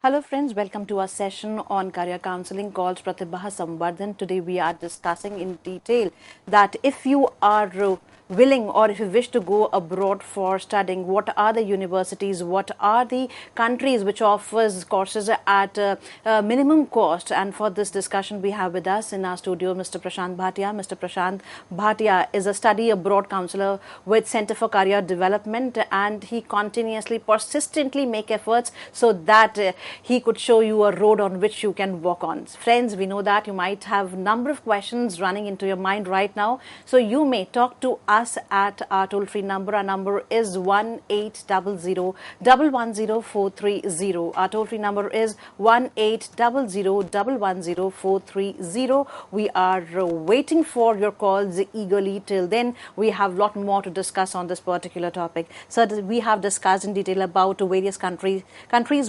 Hello friends, welcome to our session on career counseling called Pratibha Samvardhan. Today we are discussing in detail that if you are willing or if you wish to go abroad for studying, what are the universities, what are the countries which offers courses at minimum cost. And for this discussion we have with us in our studio Mr. Prashant Bhatia. Mr. Prashant Bhatia is a study abroad counselor with Center for Career Development, and he continuously persistently make efforts so that he could show you a road on which you can walk on. Friends, we know that you might have number of questions running into your mind right now, so you may talk to us at our toll-free number. Our number is 1-800-110-430. Our toll-free number is 1-800-110-430. We are waiting for your calls eagerly. Till then, we have a lot more to discuss on this particular topic. So we have discussed in detail about various countries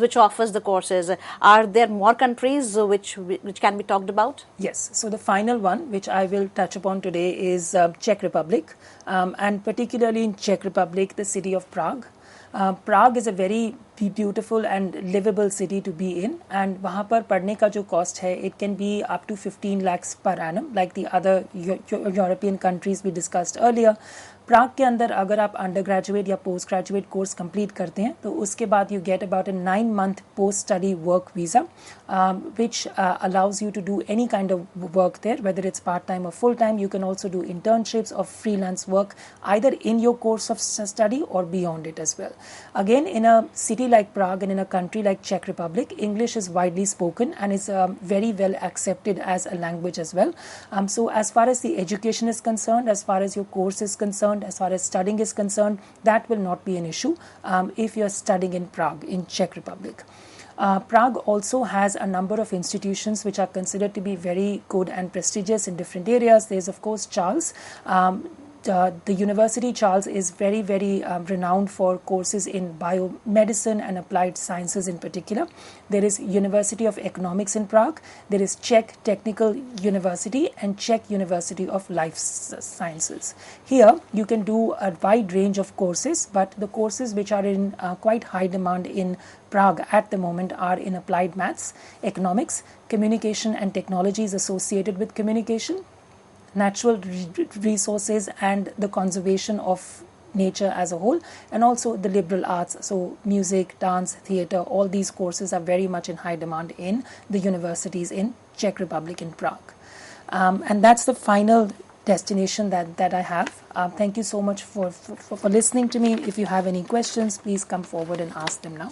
which offers the courses. Are there more countries which can be talked about? Yes. So the final one which I will touch upon today is Czech Republic, and particularly in Czech Republic, the city of Prague. Prague is a very beautiful and livable city to be in, and वहाँ पर पढ़ने का जो cost है, it can be up to 15 lakhs per annum, like the other European countries we discussed earlier. प्राग के अंदर अगर आप अंडर ग्रेजुएट या पोस्ट ग्रेजुएट कोर्स कंप्लीट करते हैं तो उसके बाद you get about a 9-month post study work visa, which allows you to do any kind of work there, whether it's part-time or full-time. You can also do internships or freelance work either in your course of study or beyond it as well. Again, in a city like Prague and in a country like Czech Republic, English is widely spoken and is very well accepted as a language as well. So as far as the education is concerned, as far as your course is concerned, as far as studying is concerned, that will not be an issue if you're studying in Prague, in Czech Republic. Prague also has a number of institutions which are considered to be very good and prestigious in different areas. There's of course Charles. The University Charles is very, very renowned for courses in biomedicine and applied sciences in particular. There is University of Economics in Prague. There is Czech Technical University and Czech University of Life Sciences. Here you can do a wide range of courses, but the courses which are in quite high demand in Prague at the moment are in applied maths, economics, communication and technologies associated with communication, natural resources and the conservation of nature as a whole, and also the liberal arts, so music, dance, theatre. All these courses are very much in high demand in the universities in Czech Republic, in Prague. And that's the final destination that I have. Thank you so much for listening to me. If you have any questions, please come forward and ask them now.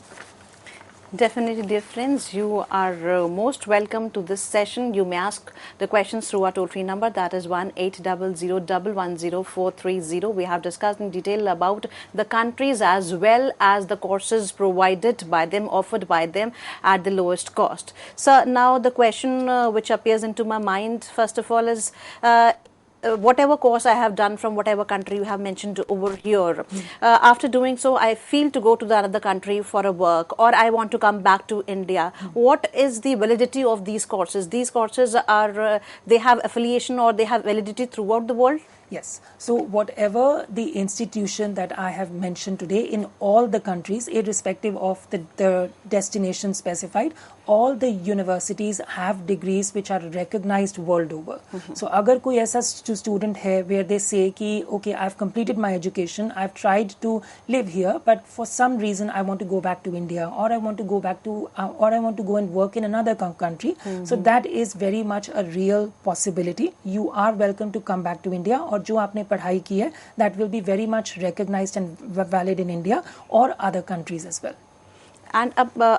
Definitely, dear friends, you are most welcome to this session. You may ask the questions through our toll-free number, that is 1-800-110-430. We have discussed in detail about the countries as well as the courses provided by them, offered by them at the lowest cost. So now the question which appears into my mind, first of all, is whatever course I have done from whatever country you have mentioned over here, after doing so, I feel to go to the other country for a work, or I want to come back to India. What is the validity of these courses? These courses are, they have affiliation or they have validity throughout the world? Yes. So whatever the institution that I have mentioned today in all the countries, irrespective of the destination specified, all the universities have degrees which are recognized world over. So अगर कोई ऐसा student है where they say कि okay, I've completed my education, I've tried to live here, but for some reason I want to go back to India, or I want to go back to, or I want to go and work in another country. So that is very much a real possibility. You are welcome to come back to India, और जो आपने पढ़ाई की है, that will be very much recognized and valid in India or other countries as well. And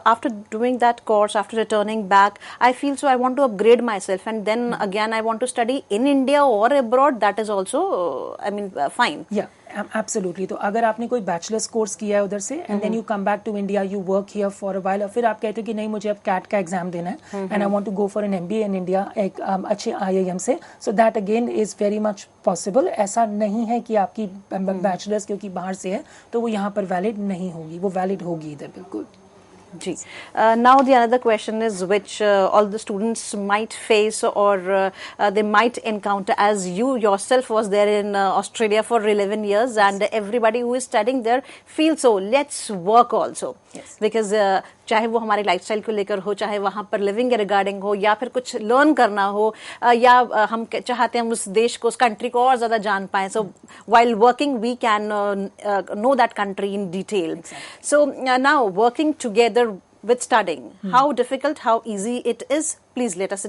after doing that course, after returning back, I feel so I want to upgrade myself, and then again I want to study in India or abroad. That is also, I mean, fine. Yeah, absolutely. तो अगर आपने कोई bachelors course किया है उधर से, and then you come back to India, you work here for a while, और फिर आप कहते हो कि नहीं, मुझे अब कैट का एग्जाम देना है, and I want to go for an MBA in India एक अच्छे IIM से, so that again is very much possible. ऐसा नहीं है कि आपकी बैचलर्स क्योंकि बाहर से है तो वो यहाँ पर वैलिड नहीं होगी, वो वैलिड होगी इधर बिल्कुल. Now the another question is which all the students might face or they might encounter, as you yourself was there in Australia for 11 years, and everybody who is studying there feels so let's work also, because चाहे वो हमारे lifestyle को लेकर हो, चाहे वहाँ पर living के रिगार्डिंग हो, या फिर कुछ लर्न करना हो, या हम चाहते हैं हम उस देश को, उस कंट्री को और ज़्यादा जान पाएं. सो while working we can know that country in detail. Exactly. So now working together with studying, how difficult, how easy it is? Please let us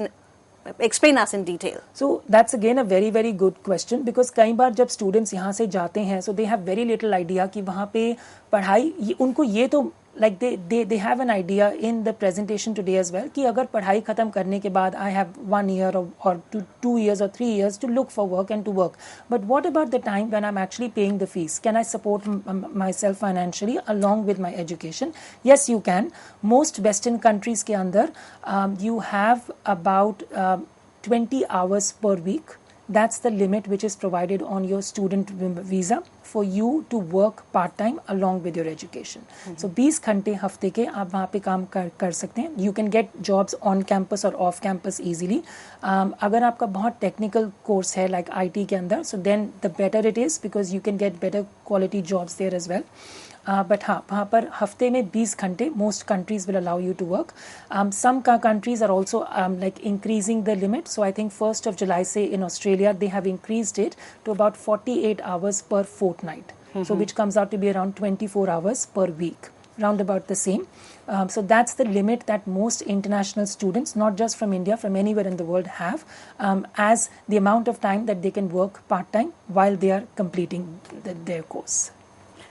explain us in detail. So that's again a very very good question, because कई बार जब students यहाँ से जाते हैं, so they have very little idea कि वहाँ पे पढ़ाई, उनको ये तो like they have an idea in the presentation today as well कि अगर पढ़ाई खत्म करने के बाद I have 1 year or 2 years or 3 years to look for work and to work. But what about the time when I'm actually paying the fees? Can I support myself financially along with my education? Yes, you can. Most Western countries के अंदर you have about 20 hours per week. That's the limit which is provided on your student visa for you to work part-time along with your education. So 20 घंटे हफ्ते के आप वहाँ पे काम कर सकते हैं. You can get jobs on campus or off campus easily. अगर आपका बहुत technical course है like IT के अंदर, so then the better it is because you can get better quality jobs there as well. But हाँ, वहाँ पर हफ्ते में 20 घंटे most countries will allow you to work. Some countries are also like increasing the limit. So I think 1st of July, say in Australia, they have increased it to about 48 hours per fortnight. So which comes out to be around 24 hours per week, round about the same. So that's the limit that most international students, not just from India, from anywhere in the world have, as the amount of time that they can work part-time while they are completing their course.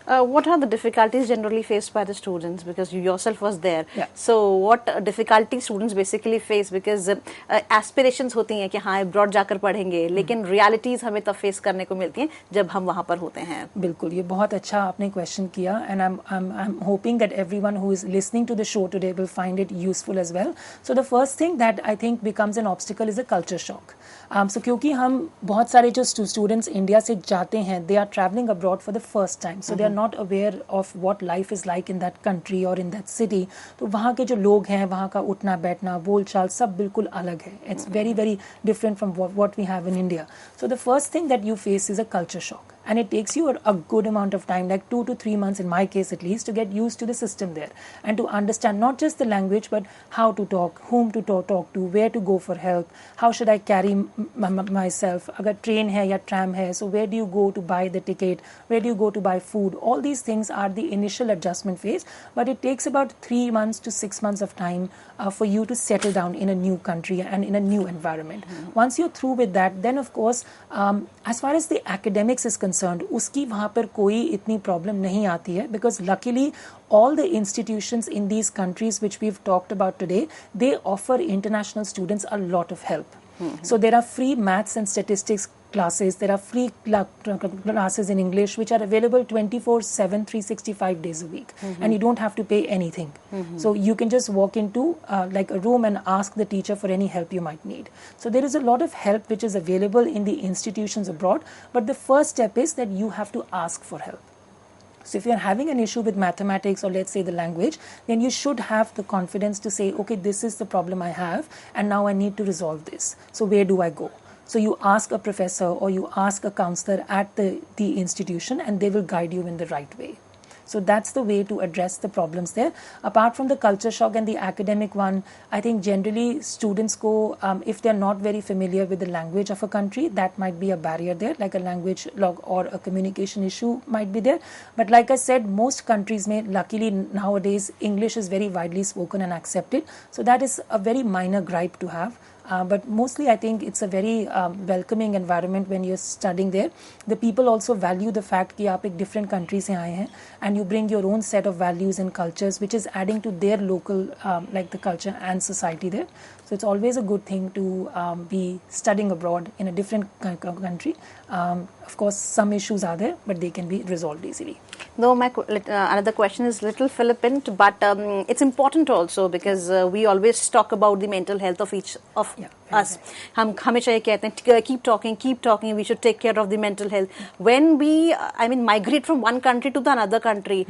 What are the difficulties generally faced by the students? Because you yourself was there. Yeah. So what difficulties students basically face? Because aspirations होती हैं कि हाँ abroad जाकर पढ़ेंगे, लेकिन realities हमें तब face करने को मिलती हैं जब हम वहाँ पर होते हैं. बिल्कुल, ये बहुत अच्छा आपने question किया, and I'm hoping that everyone who is listening to the show today will find it useful as well. So the first thing that I think becomes an obstacle is a culture shock. So क्योंकि हम बहुत सारे जो students India से जाते हैं, they are traveling abroad for the first time, so they are not aware of what life is like in that country or in that city. तो वहाँ के जो लोग हैं, वहाँ का उठना बैठना, बोलचाल सब बिल्कुल अलग है. It's very very different from what we have in India. So the first thing that you face is a culture shock. And it takes you a good amount of time, like 2 to 3 months in my case at least, to get used to the system there and to understand not just the language but how to talk, whom to talk to, where to go for help, how should I carry myself, agar train hai ya tram hai, so where do you go to buy the ticket, where do you go to buy food. All these things are the initial adjustment phase, but it takes about 3 months to 6 months of time for you to settle down in a new country and in a new environment. Once you're through with that, then of course as far as the academics is concerned, उसकी वहाँ पर कोई इतनी problem नहीं आती है, because luckily all the institutions in these countries which we've talked about today, they offer international students a lot of help. So there are free maths and statistics classes, there are free classes in English which are available 24/7, 365 days a week, and you don't have to pay anything. So you can just walk into like a room and ask the teacher for any help you might need. So there is a lot of help which is available in the institutions abroad, but the first step is that you have to ask for help. So if you're having an issue with mathematics or let's say the language, then you should have the confidence to say, okay, this is the problem I have and now I need to resolve this. So where do I go? So you ask a professor or you ask a counselor at the institution and they will guide you in the right way. So that's the way to address the problems there. Apart from the culture shock and the academic one, I think generally students go, if they're not very familiar with the language of a country, that might be a barrier there, like a language log or a communication issue might be there. But like I said, most countries may, luckily nowadays, English is very widely spoken and accepted. So that is a very minor gripe to have. But mostly I think it's a very welcoming environment when you're studying there. The people also value the fact कि आप एक different country से आए हैं and you bring your own set of values and cultures which is adding to their local like the culture and society there. So it's always a good thing to be studying abroad in a different country. Of course, some issues are there, but they can be resolved easily. Though my another question is little flippant, but it's important also because we always talk about the mental health of us. हम हमेशा ये कहते हैं keep talking, we should take care of the mental health. When we, migrate from one country to the another country,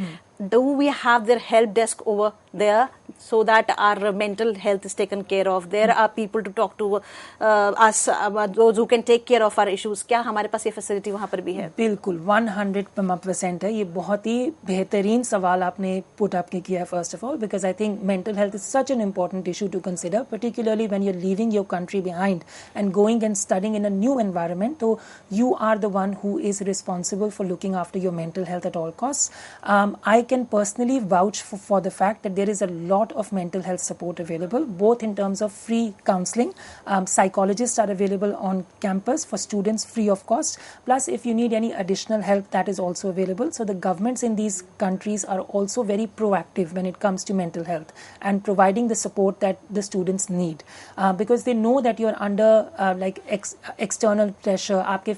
do we have their help desk over there so that our mental health is taken care of? There are people to talk to us, those who can take care of our issues. क्या हमारे पास ये facility वहाँ पर भी है? बिल्कुल 100% है. ये बहुत ही बेहतरीन सवाल आपने put up किया है first of all, because I think mental health is such an important issue to consider, particularly when you're leaving your country behind and going and studying in a new environment. So you are the one who is responsible for looking after your mental health at all costs. I can personally vouch for the fact that there is a lot of mental health support available, both in terms of free counseling. Psychologists are available on campus for students free of cost. Plus, if you need any additional help, that is also available. So the governments in these countries are also very proactive when it comes to mental health and providing the support that the students need, because they know that you're under external pressure. आपके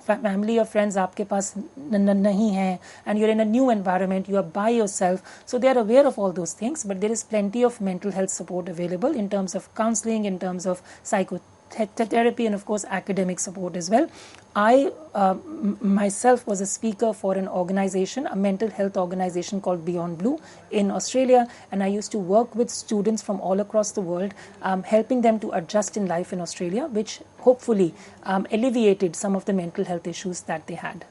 family or friends आपके पास नहीं हैं, and you're in a new environment, you are by yourself. So they are aware of all those things, but there is plenty of mental health support available in terms of counseling, in terms of psychotherapy, and of course academic support as well. I myself was a speaker for an organization, a mental health organization called Beyond Blue in Australia, and I used to work with students from all across the world, helping them to adjust in life in Australia, which hopefully alleviated some of the mental health issues that they had.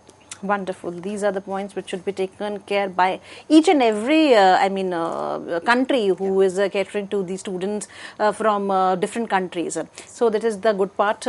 Wonderful. These are the points which should be taken care by each and every country who is catering to the students from different countries. So that is the good part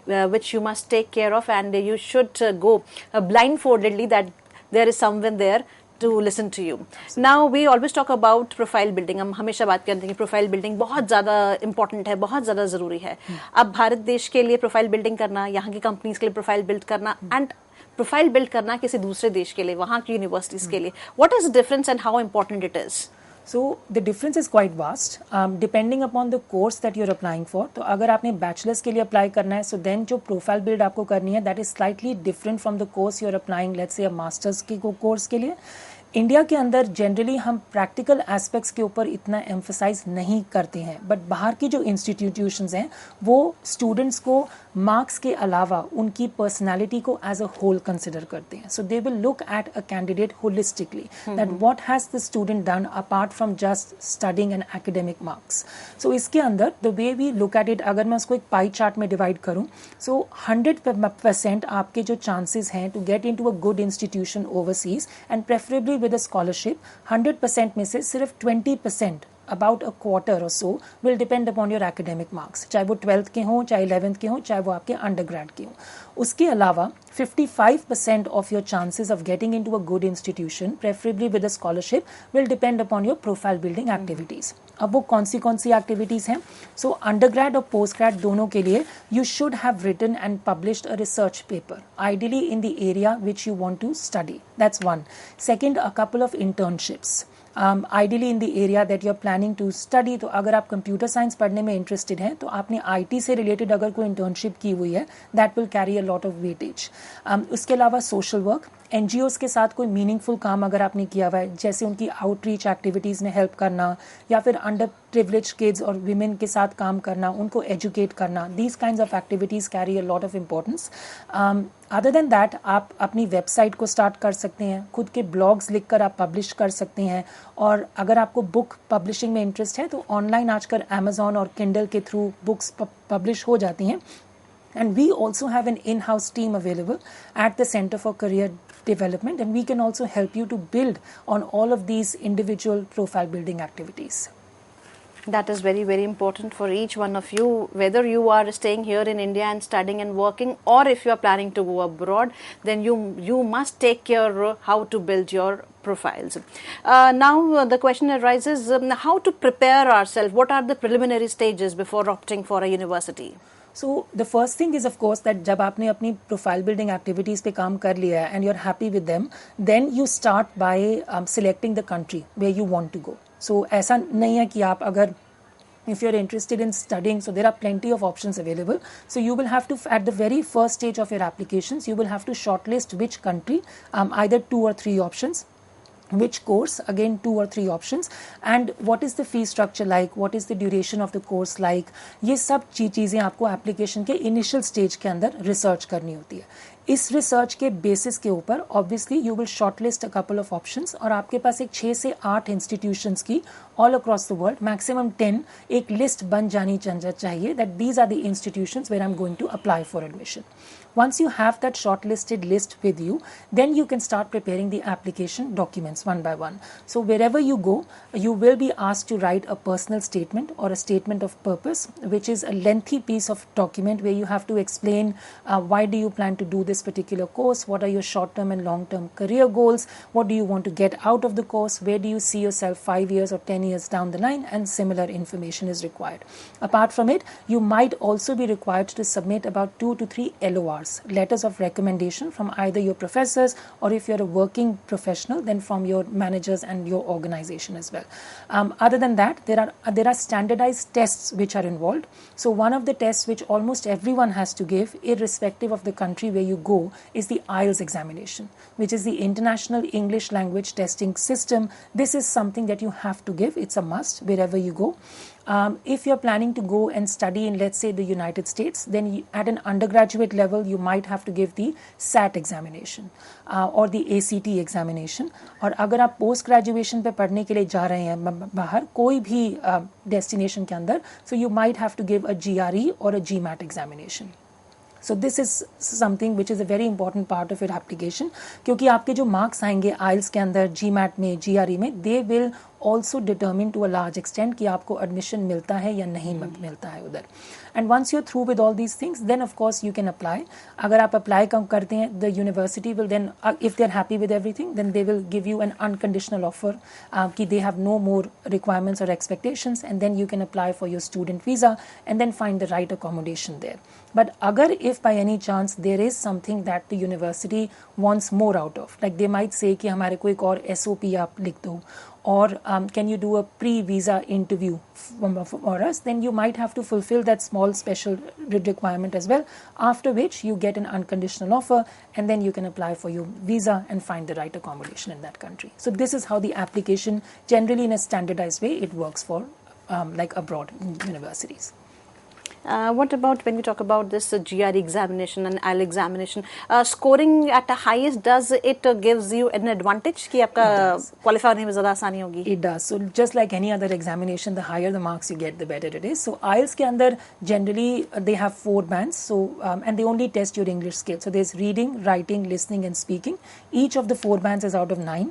which you must take care of, and you should go blindfoldedly that there is someone there to listen to you. Now we always talk about profile building. हम हमेशा बात करते हैं कि profile building बहुत ज़्यादा important है, बहुत ज़्यादा ज़रूरी है. अब भारत देश के लिए profile building करना, यहाँ की companies के लिए profile build करना, and प्रोफाइल बिल्ड करना किसी दूसरे देश के लिए, वहाँ की यूनिवर्सिटीज के लिए, what is the difference and how important it is? So the difference is quite vast, depending upon the course that you're applying for. तो अगर आपने बैचलर्स के लिए अप्लाई करना है, so then जो प्रोफाइल बिल्ड आपको करनी है, that is slightly different from the course you're applying, let's say a masters के कोर्स के लिए. इंडिया के अंदर जनरली हम प्रैक्टिकल एस्पेक्ट्स के ऊपर इतना एम्फसाइज नहीं करते हैं, बट बाहर की जो इंस्टीट्यूशंस हैं वो स्टूडेंट्स को मार्क्स के अलावा उनकी पर्सनालिटी को एज अ होल कंसिडर करते हैं. So they will look at a candidate holistically, that what has the student done apart from just studying and academic marks. So इसके अंदर the way we look at it, अगर मैं उसको एक pie chart में डिवाइड करूं, सो 100% आपके जो चांसेस हैं to get into a good institution overseas and preferably with a scholarship, 100% में से सिर्फ 20%, about a quarter or so, will depend upon your academic marks. चाहे वो 12th के हों, चाहे 11th के हों, चाहे वो आपके undergrad के हों. उसके अलावा 55% of your chances of getting into a good institution, preferably with a scholarship, will depend upon your profile building activities. अब वो कौन सी activities हैं? So undergrad और postgrad दोनों के लिए you should have written and published a research paper, ideally in the area which you want to study. That's one. Second, a couple of internships. Ideally in the area that you're planning to study. तो अगर आप computer science पढ़ने में interested हैं तो आपने IT से related अगर कोई इंटर्नशिप की हुई है, that will carry a lot of weightage. उसके अलावा सोशल वर्क, NGOs के साथ कोई मीनिंगफुल काम अगर आपने किया हुआ है, जैसे उनकी आउटरीच एक्टिविटीज़ में हेल्प करना, या फिर अंडर प्रिविलेज किड्स और वीमेन के साथ काम करना, उनको एजुकेट करना, these kinds of activities carry a lot of importance. Other than that आप अपनी वेबसाइट को स्टार्ट कर सकते हैं, खुद के ब्लॉग्स लिखकर आप पब्लिश कर सकते हैं, और अगर आपको बुक पब्लिशिंग में इंटरेस्ट है तो ऑनलाइन आजकल अमेजॉन और किंडल के थ्रू बुक्स पब्लिश हो जाती हैं. And we also have an in-house team available at the Center for Career Development, and we can also help you to build on all of these individual profile building activities. That is very, very important for each one of you, whether you are staying here in India and studying and working, or if you are planning to go abroad, then you must take care how to build your profiles. Now the question arises, how to prepare ourselves? What are the preliminary stages before opting for a university? So the first thing is of course that जब आपने अपनी profile building activities पे काम कर लिया है and you're happy with them, then you start by selecting the country where you want to go. So ऐसा नहीं है कि आप अगर if you're interested in studying, so there are plenty of options available. So you will have to, at the very first stage of your applications, you will have to shortlist which country, either 2 or 3 options. which course, again 2 or 3 options, and what is the fee structure like, what is the duration of the course like, ये सब चीज़ें आपको application के initial stage के अंदर research करनी होती है. इस रिसर्च के बेसिस के ऊपर obviously you will shortlist a couple of options, और आपके पास एक 6 से 8 इंस्टीट्यूशंस की all across the world, maximum 10 एक लिस्ट बन जानी चाहिए that these are the institutions where I am going to apply for admission. Once you have that shortlisted list with you, then you can start preparing the application documents one by one. So wherever you go, you will be asked to write a personal statement or a statement of purpose, which is a lengthy piece of document where you have to explain why do you plan to do this particular course, what are your short-term and long-term career goals, what do you want to get out of the course, where do you see yourself 5 years or 10 years down the line, and similar information is required. Apart from it, you might also be required to submit about 2 to 3 LORs, letters of recommendation, from either your professors, or if you're a working professional, then from your managers and your organization as well. Other than that, there are standardized tests which are involved. So one of the tests which almost everyone has to give, irrespective of the country where you go, is the IELTS examination, which is the International English Language Testing System. This is something that you have to give. It's a must wherever you go. If you're planning to go and study in, let's say, the United States, then at an undergraduate level, you might have to give the SAT examination or the ACT examination. और अगर आप post graduation पे पढ़ने के लिए जा रहे हैं बाहर कोई भी डेस्टिनेशन के अंदर, so you might have to give a GRE or a GMAT examination. So this is something which is a very important part of your application, क्योंकि आपके जो मार्क्स आएंगे IELTS के अंदर, GMAT में, GRE में, they will also determine to a large extent कि आपको एडमिशन मिलता है या नहीं मिलता है उधर. And once you're through with all these things, then of course you can apply. अगर आप apply करते हैं, the university will then, if they're happy with everything, then they will give you an unconditional offer कि they have no more requirements or expectations, and then you can apply for your student visa and then find the right accommodation there. But अगर if by any chance there is something that the university wants more out of, like they might say कि हमारे को एक और SOP आप लिख दो, or can you do a pre-visa interview for us, then you might have to fulfill that small special requirement as well, after which you get an unconditional offer, and then you can apply for your visa and find the right accommodation in that country. So this is how the application, generally in a standardized way, it works for like abroad universities. What about when we talk about this GRE examination and IELTS examination? Scoring at the highest, does it gives you an advantage कि आपका qualify होने में ज़्यादा आसानी होगी? It does. So just like any other examination, the higher the marks you get, the better it is. So IELTS के अंदर generally they have 4 bands. So and they only test your English skill. So there's reading, writing, listening, and speaking. Each of the 4 bands is out of 9.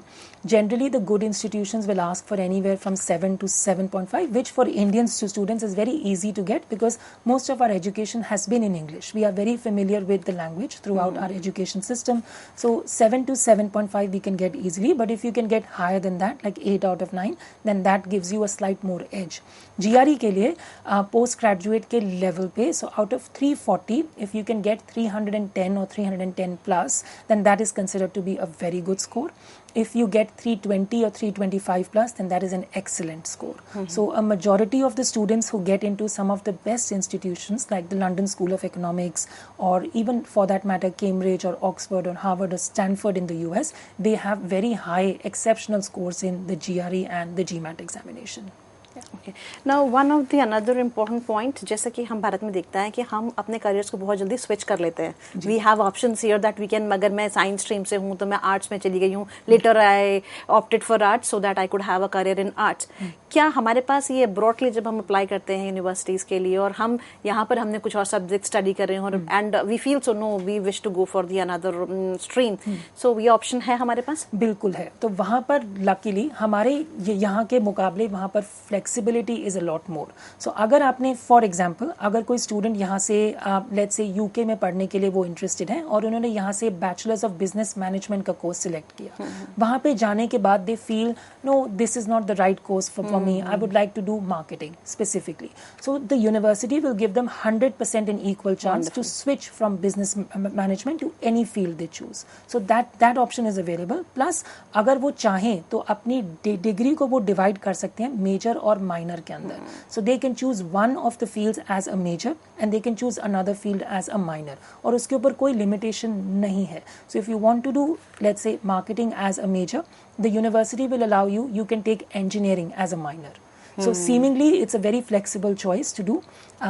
Generally, the good institutions will ask for anywhere from 7 to 7.5, which for Indian students is very easy to get because most of our education has been in English. We are very familiar with the language throughout our education system. So 7 to 7.5 we can get easily, but if you can get higher than that, like 8 out of 9, then that gives you a slight more edge. GRE के लिए postgraduate के level पे, so out of 340, if you can get 310 or 310 plus, then that is considered to be a very good score. If you get 320 or 325 plus, then that is an excellent score. So a majority of the students who get into some of the best institutions like the London School of Economics, or even for that matter Cambridge or Oxford or Harvard or Stanford in the US, they have very high exceptional scores in the GRE and the GMAT examination. Okay. Now one of the another important point, जैसा कि हम भारत में देखता है कि हम अपने careers को बहुत जल्दी स्विच कर लेते हैं. We have options here that we can, अगर मैं साइंस स्ट्रीम से हूँ तो मैं आर्ट्स में चली गई हूँ, later I opted for arts so that I could have a career in arts. क्या हमारे पास ये ब्रॉडली जब हम अप्लाई करते हैं यूनिवर्सिटीज के लिए और हम यहाँ पर हमने कुछ और सब्जेक्ट स्टडी कर रहे हैं और and we feel so no we wish to go for the another stream, so ये ऑप्शन है हमारे पास? बिल्कुल है. तो वहाँ पर लकीली हमारे यहाँ के मुकाबले वहाँ पर flexibility is a lot more. So अगर आपने फॉर एग्जांपल अगर कोई स्टूडेंट यहाँ से लेट्स से यूके में पढ़ने के लिए वो इंटरेस्टेड है और उन्होंने यहाँ से बैचलर्स ऑफ बिजनेस मैनेजमेंट का कोर्स सिलेक्ट किया, वहाँ पे जाने के बाद they feel no this is not the right course for me, I would like to do marketing specifically. So the university will give them 100% an equal chance to switch from business management to any field they choose. So that option is available. Plus अगर वो चाहें तो अपनी degree को वो divide कर सकते हैं मेजर और minor के अंदर. So they can choose one of the fields as a major and they can choose another field as a minor. और उसके ऊपर कोई limitation नहीं है. So if you want to do, let's say, marketing as a major, the university will allow you, you can take engineering as a minor. So seemingly it's a very flexible choice to do.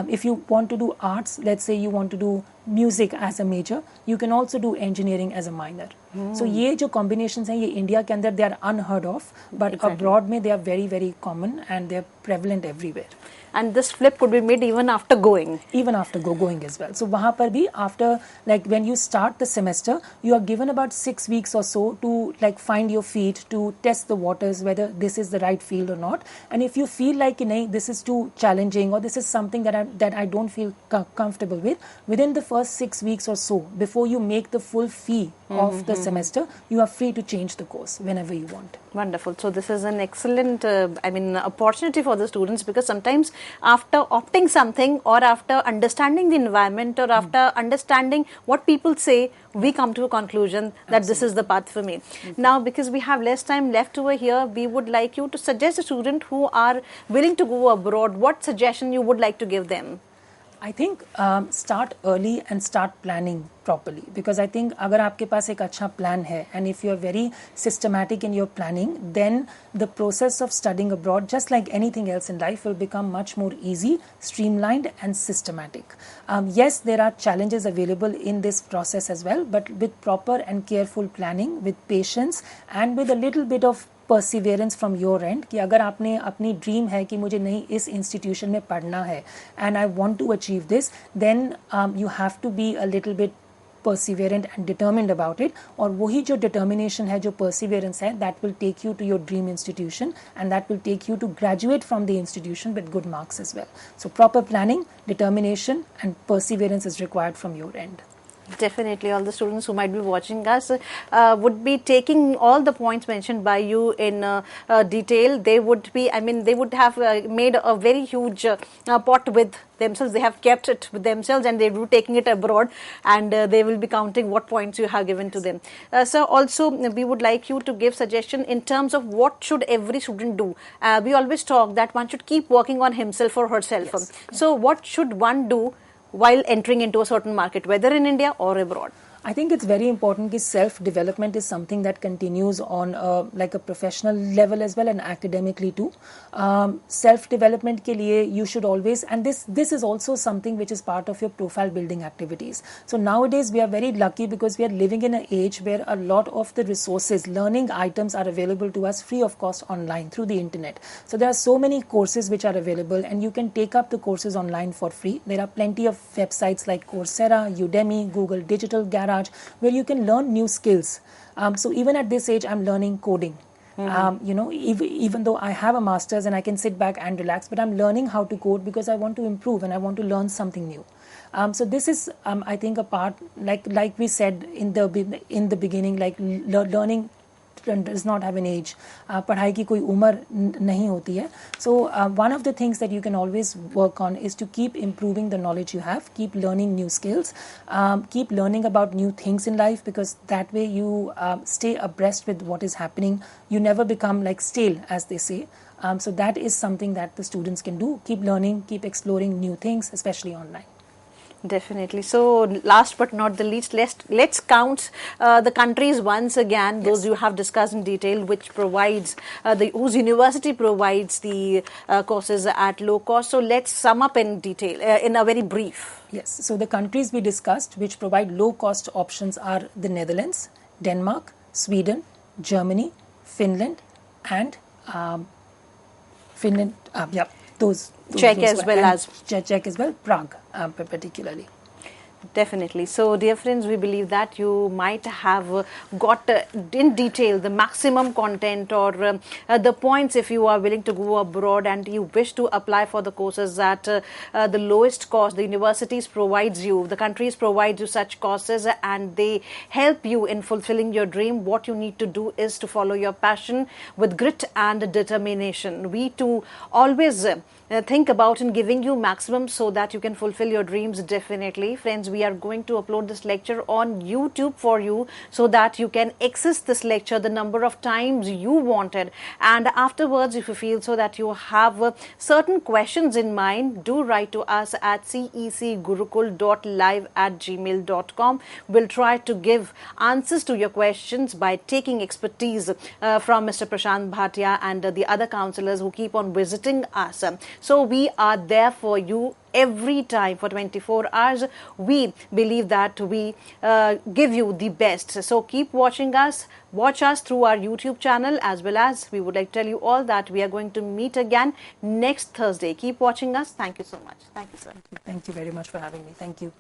If you want to do arts, let's say you want to do music as a major, you can also do engineering as a minor. So ये जो combinations हैं ये India के अंदर they are unheard of, but abroad में they are very very common and they are prevalent everywhere. And this flip could be made even after going. Even after going as well. So वहाँ पर भी after, like when you start the semester, you are given about 6 weeks or so to like find your feet, to test the waters whether this is the right field or not. And if you feel like nahin, this is too challenging or this is something that I don't feel comfortable with, within the first 6 weeks or so, before you make the full fee of the semester, you are free to change the course whenever you want. Wonderful. So this is an excellent, opportunity for the students, because sometimes after opting something or after understanding the environment or after understanding what people say, we come to a conclusion that this is the path for me. Now, because we have less time left over here, we would like you to suggest a student who are willing to go abroad. What suggestion you would like to give them? I think start early and start planning properly, because I think अगर आपके पास एक अच्छा plan है and if you are very systematic in your planning, then the process of studying abroad, just like anything else in life, will become much more easy, streamlined and systematic. Yes, there are challenges available in this process as well, but with proper and careful planning, with patience and with a little bit of perseverance from your end, कि अगर आपने अपनी dream है कि मुझे नहीं इस institution में पढ़ना है and I want to achieve this, then you have to be a little bit perseverant and determined about it. और वही जो determination है, जो perseverance है, that will take you to your dream institution and that will take you to graduate from the institution with good marks as well. So proper planning, determination and perseverance is required from your end. Definitely, all the students who might be watching us would be taking all the points mentioned by you in detail. They would be, they would have made a very huge pot with themselves. They have kept it with themselves and they will be taking it abroad, and they will be counting what points you have given to them. So also, we would like you to give suggestion in terms of what should every student do. We always talk that one should keep working on himself or herself. Yes. So what should one do while entering into a certain market, whether in India or abroad? I think it's very important that self-development is something that continues on like a professional level as well and academically too. Self-development ke liye you should always, and this is also something which is part of your profile building activities. So nowadays we are very lucky because we are living in an age where a lot of the resources, learning items are available to us free of cost online through the internet. So there are so many courses which are available and you can take up the courses online for free. There are plenty of websites like Coursera, Udemy, Google Digital Garage, where you can learn new skills. So even at this age, I'm learning coding. Even though I have a master's and I can sit back and relax, but I'm learning how to code because I want to improve and I want to learn something new. So this is, I think, a part, like we said in the beginning, like learning does not have an age. पढ़ाई की कोई उम्र नहीं होती है. So one of the things that you can always work on is to keep improving the knowledge you have, keep learning new skills, keep learning about new things in life, because that way you stay abreast with what is happening. You never become like stale, as they say. So that is something that the students can do. Keep learning, keep exploring new things, especially online. Definitely. So last but not the least, let's count the countries once again, Yes. those you have discussed in detail, which provides whose university provides the courses at low cost. So let's sum up in detail in a very brief. Yes. So the countries we discussed which provide low cost options are the Netherlands, Denmark, Sweden, Germany, Finland, and those Czech as well as Czech as well, Prague particularly. Definitely. So, dear friends, we believe that you might have got in detail the maximum content or the points if you are willing to go abroad and you wish to apply for the courses at the lowest cost. The universities provides you, the countries provide you such courses and they help you in fulfilling your dream. What you need to do is to follow your passion with grit and determination. We too always think about in giving you maximum so that you can fulfill your dreams. Definitely, friends, we are going to upload this lecture on YouTube for you so that you can access this lecture the number of times you wanted. And afterwards, if you feel so that you have certain questions in mind, do write to us at cecgurukul.live@gmail.com. We'll try to give answers to your questions by taking expertise from Mr. Prashant Bhatia and the other counselors who keep on visiting us. So we are there for you every time for 24 hours. We believe that we give you the best. So keep watching us. Watch us through our YouTube channel, as well as we would like to tell you all that we are going to meet again next Thursday. Keep watching us. Thank you so much. Thank you, sir. Thank you very much for having me. Thank you.